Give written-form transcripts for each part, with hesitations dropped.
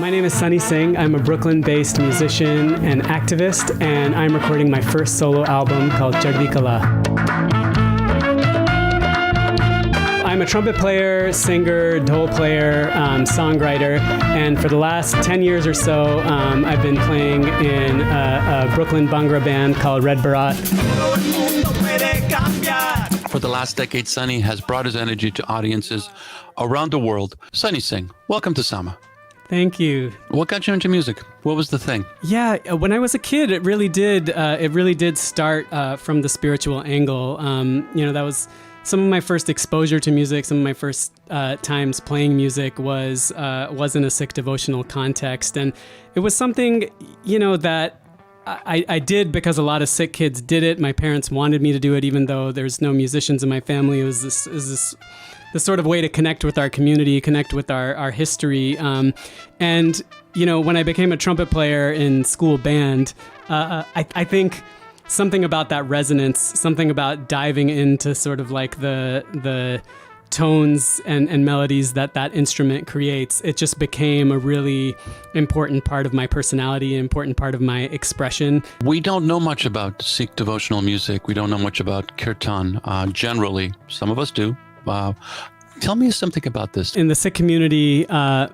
My name is Sunny Singh. I'm a Brooklyn-based musician and activist, and I'm recording my first solo album called Chaddi Kala. I'm a trumpet player, singer, dhol player, songwriter, and for the last 10 years or so, I've been playing in a Brooklyn Bhangra band called Red Bharat. For the last decade, Sunny has brought his energy to audiences around the world. Sunny Singh, welcome to Sama. Thank you. What got you into music? What was the thing? Yeah, when I was a kid, it really did start from the spiritual angle. That was some of my first exposure to music. Some of my first times playing music was in a Sikh devotional context, and it was something that I did because a lot of Sikh kids did it. My parents wanted me to do it, even though there's no musicians in my family. It was this sort of way to connect with our community, connect with our history. And when I became a trumpet player in school band, I think something about that resonance, something about diving into sort of like the tones and melodies that instrument creates, it just became a really important part of my personality, an important part of my expression. We don't know much about Sikh devotional music. We don't know much about kirtan generally. Some of us do. Tell me something about this. In the Sikh community,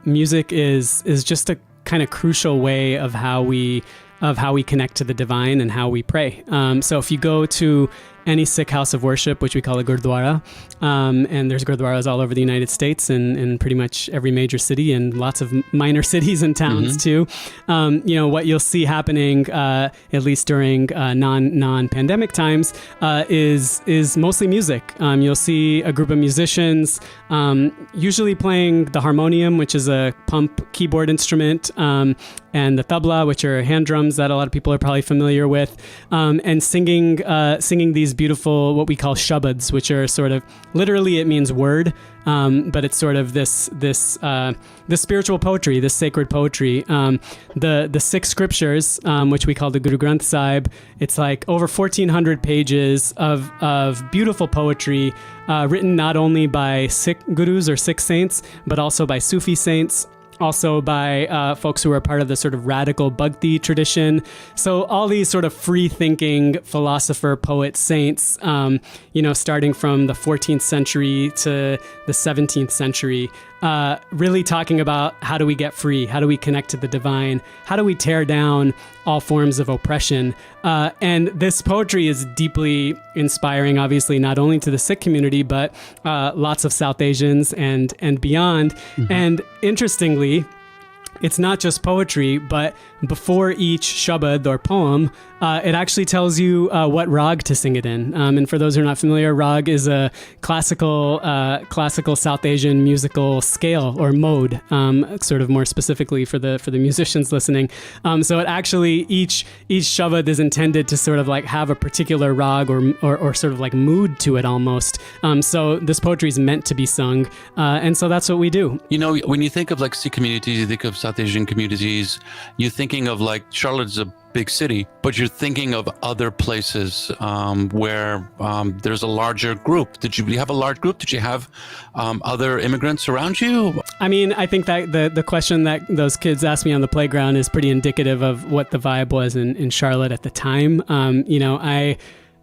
music is just a kind of crucial way of how we connect to the divine and how we pray. So if you go to any Sikh house of worship, which we call a gurdwara, and there's gurdwaras all over the United States and in pretty much every major city and lots of minor cities and towns too. What you'll see happening, at least during non-pandemic times, is mostly music. You'll see a group of musicians, usually playing the harmonium, which is a pump keyboard instrument, and the tabla, which are hand drums that a lot of people are probably familiar with, and singing these beautiful, what we call shabads, which are sort of, literally it means word, but it's sort of this spiritual poetry, this sacred poetry. The six scriptures, which we call the Guru Granth Sahib, it's like over 1,400 pages of beautiful poetry, written not only by Sikh gurus or Sikh saints, but also by Sufi saints, also by folks who are part of the sort of radical Bhakti tradition. So all these sort of free-thinking philosopher, poet, saints, starting from the 14th century to the 17th century, really talking about how do we get free, how do we connect to the divine, how do we tear down all forms of oppression. And this poetry is deeply inspiring, obviously, not only to the Sikh community, but lots of South Asians and beyond. Mm-hmm. And interestingly, it's not just poetry, but before each shabad or poem, it actually tells you what rag to sing it in. And for those who are not familiar, rag is a classical South Asian musical scale or mode, sort of more specifically for the musicians listening. So it actually, each shabad is intended to sort of like have a particular rag or sort of like mood to it almost. So this poetry is meant to be sung. And so that's what we do. When you think of like Sikh communities, you think of South Asian communities, you're thinking of like Charlotte's a big city, but you're thinking of other places where there's a larger group. Did you have a large group? Did you have other immigrants around you? I mean, I think that the question that those kids asked me on the playground is pretty indicative of what the vibe was in Charlotte at the time.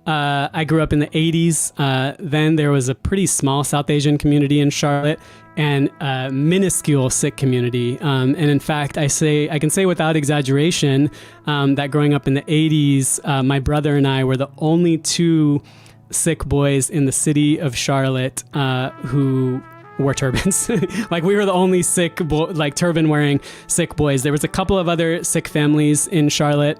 I grew up in the 80s. Then there was a pretty small South Asian community in Charlotte and a minuscule Sikh community. And in fact, I can say without exaggeration that growing up in the 80s, my brother and I were the only two Sikh boys in the city of Charlotte who wore turbans. Like we were the only Sikh, turban wearing Sikh boys. There was a couple of other Sikh families in Charlotte.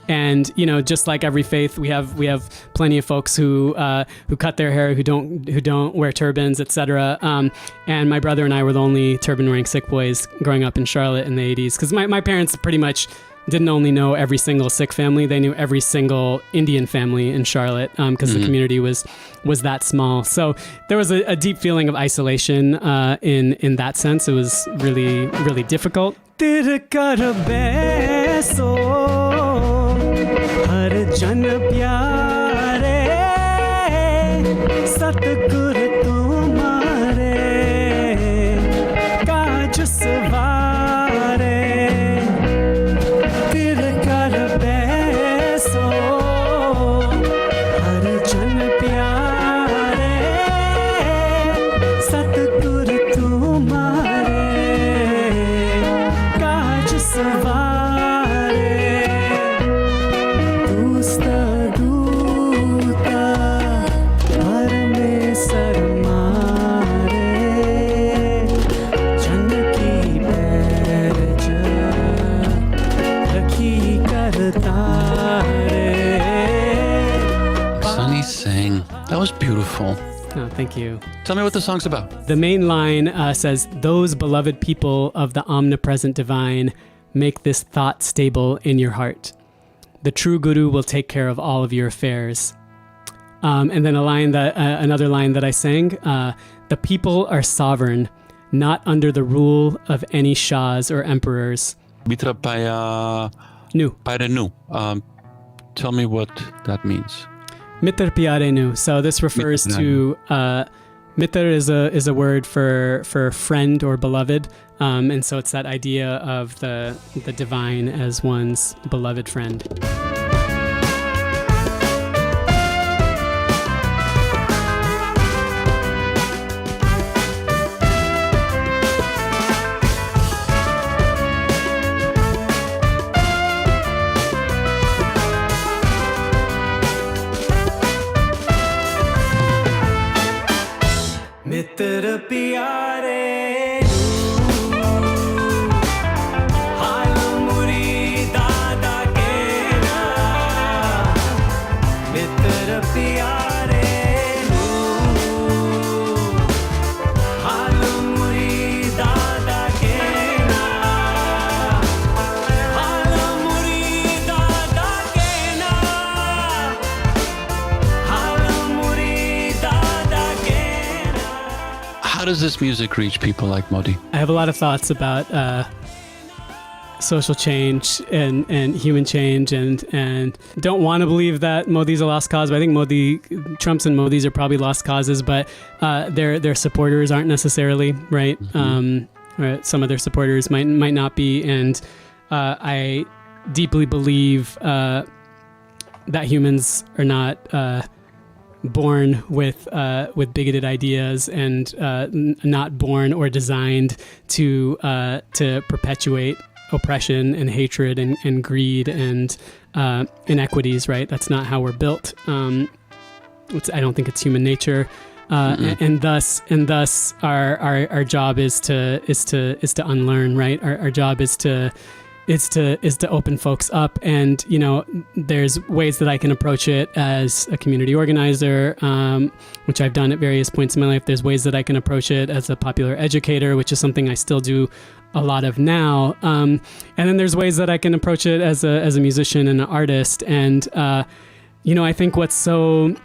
And just like every faith, we have plenty of folks who cut their hair, who don't wear turbans, etc. And my brother and I were the only turban wearing Sikh boys growing up in Charlotte in the 80s. Because my parents pretty much didn't only know every single Sikh family, they knew every single Indian family in Charlotte because the community was that small. So there was a deep feeling of isolation in that sense. It was really, really difficult. was beautiful. Oh, thank you. Tell me what the song's about. The main line says, "Those beloved people of the omnipresent divine, make this thought stable in your heart. The true guru will take care of all of your affairs." And then another line that I sang, "The people are sovereign, not under the rule of any shahs or emperors." Mitra Paya Nu. Nu. Tell me what that means. Mitar pyare nu. So this refers to mitar is a word for friend or beloved, and so it's that idea of the divine as one's beloved friend. मित्र प्यारे हाल मुरीदादा के ना मित्र प्यारे हाल मुरीदादा के ना हाल मुरीदादा के ना हाल मुरीदादा के ना. How does this music reach people like Modi? I have a lot of thoughts about social change and human change, and don't want to believe that Modi's a lost cause, but I think Trump's and Modi's are probably lost causes, but their supporters aren't necessarily, right? Or some of their supporters might not be, and I deeply believe that humans are not born with bigoted ideas, and not born or designed to perpetuate oppression and hatred and greed and inequities. Right? That's not how we're built. I don't think it's human nature, and thus our job is to unlearn. Right? Our job is to open folks up, and there's ways that I can approach it as a community organizer, which I've done at various points in my life. There's ways that I can approach it as a popular educator, which is something I still do a lot of now, and then there's ways that I can approach it as a musician and an artist. And I think what's so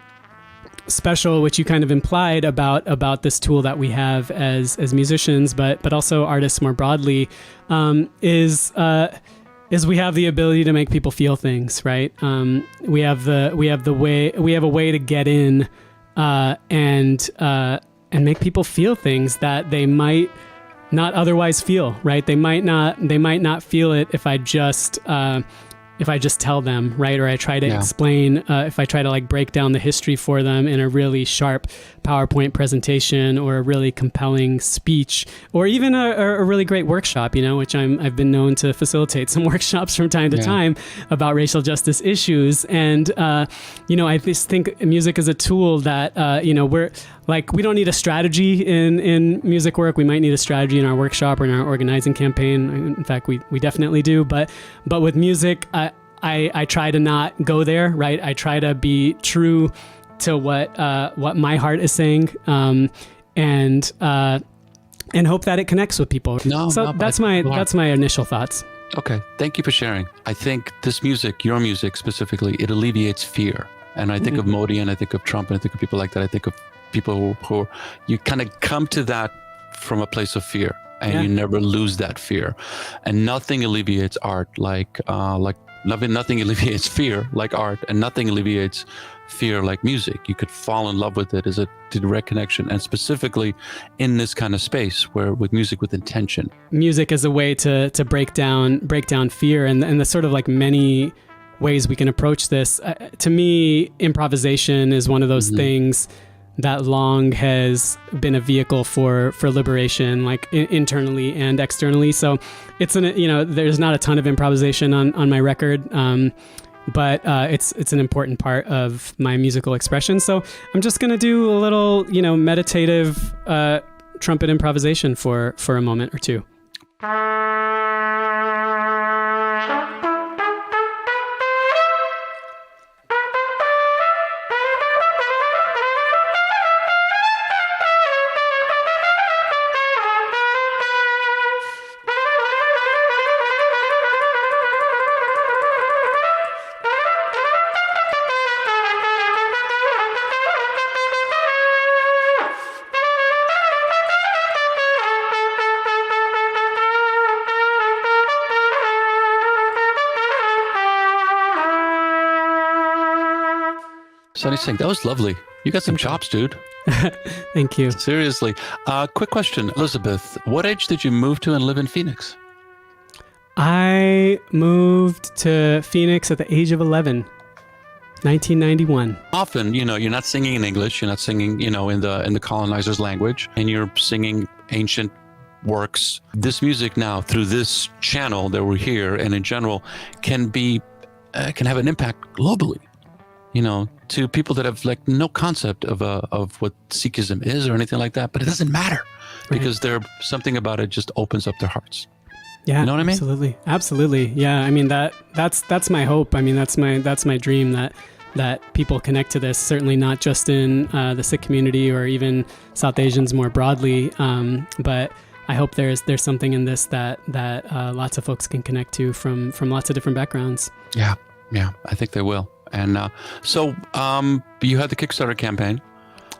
special, which you kind of implied about this tool that we have as musicians, but also artists more broadly, is we have the ability to make people feel things, right? We have a way to get in and make people feel things that they might not otherwise feel, right? They might not feel it if I just tell them, right? Or I try to explain, if I try to like break down the history for them in a really sharp PowerPoint presentation, or a really compelling speech, or even a really great workshop, which I've been known to facilitate some workshops from time to time about racial justice issues. And, I just think music is a tool that, we don't need a strategy in music work. We might need a strategy in our workshop or in our organizing campaign. In fact, we definitely do. But with music, I try to not go there, right? I try to be true to what my heart is saying, and hope that it connects with people. That's my initial thoughts. Okay, thank you for sharing. I think this music, your music specifically, it alleviates fear. And I think of Modi, and I think of Trump, and I think of people like that. I think of people who you kind of come to that from a place of fear, and you never lose that fear. And nothing alleviates art nothing alleviates fear like art, and nothing alleviates fear like music. You could fall in love with it as a direct connection, and specifically in this kind of space where with music with intention. Music is a way to break down fear, and the sort of like many ways we can approach this. To me, improvisation is one of those things that long has been a vehicle for liberation, like internally and externally. So it's there's not a ton of improvisation on my record, but it's an important part of my musical expression. So I'm just gonna do a little meditative trumpet improvisation for a moment or two. Sunny Singh, that was lovely. You got some chops, dude. Thank you. Seriously. Quick question, Elizabeth. What age did you move to and live in Phoenix? I moved to Phoenix at the age of 11, 1991. Often, you're not singing in English. You're not singing, in the colonizer's language, and you're singing ancient works. This music now, through this channel that we're here, and in general, can have an impact globally. To people that have like no concept of what Sikhism is or anything like that, but it doesn't matter because there's something about it just opens up their hearts. Yeah, you know what I mean? Absolutely. Yeah, I mean that's my hope. I mean that's my dream that people connect to this. Certainly not just in the Sikh community or even South Asians more broadly, but I hope there's something in this that lots of folks can connect to from lots of different backgrounds. Yeah, I think they will. And so you had the Kickstarter campaign.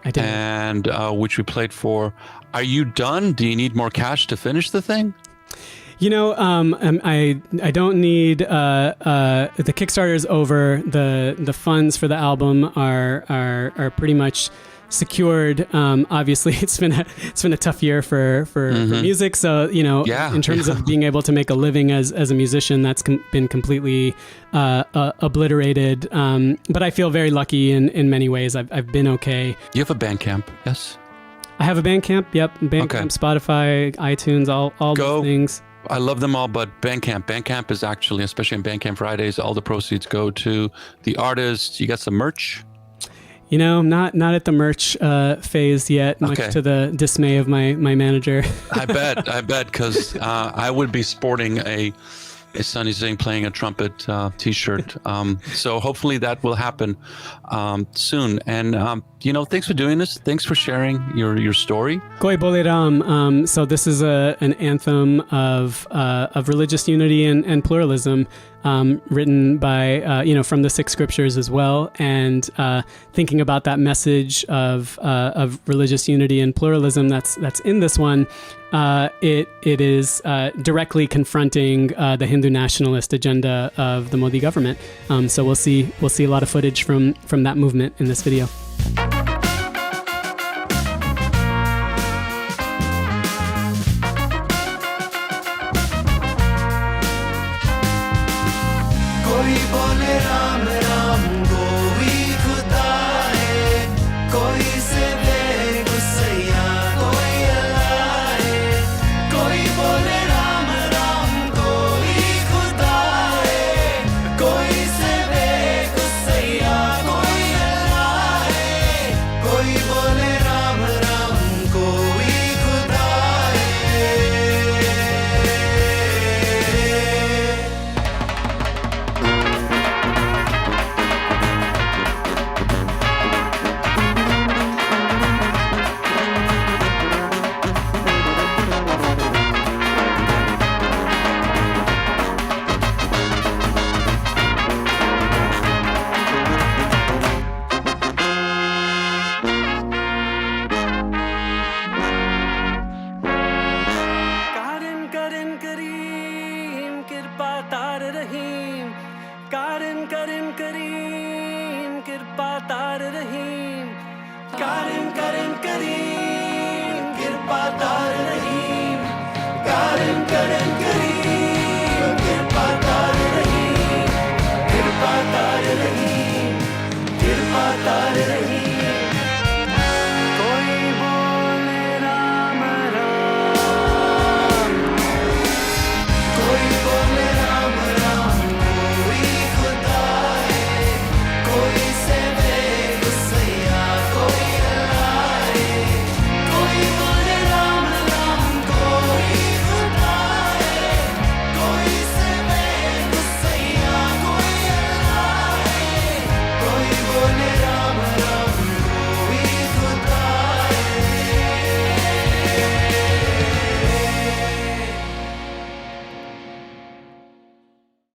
I did. And which we played for. Are you done? Do you need more cash to finish the thing? I don't need the Kickstarter is over. The funds for the album are pretty much secured. Obviously, it's been a tough year for music. So in terms of being able to make a living as a musician, that's been completely obliterated. But I feel very lucky in many ways. I've been okay. You have a Bandcamp, yes? I have a Bandcamp. Yep, Bandcamp, okay. Spotify, iTunes, all those things. I love them all, but Bandcamp. Bandcamp is actually, especially on Bandcamp Fridays, all the proceeds go to the artists. You got some merch? Not at the merch phase yet, much to the dismay of my manager. I bet, because I would be sporting a Sunny Singh playing a trumpet t-shirt. So hopefully that will happen soon. And, thanks for doing this. Thanks for sharing your story. Koi Bole Ram. So this is an anthem of religious unity and pluralism, written by, from the Sikh scriptures as well. And thinking about that message of religious unity and pluralism that's in this one, it is directly confronting the Hindu nationalist agenda of the Modi government. So we'll see a lot of footage from that movement in this video. Karin Karim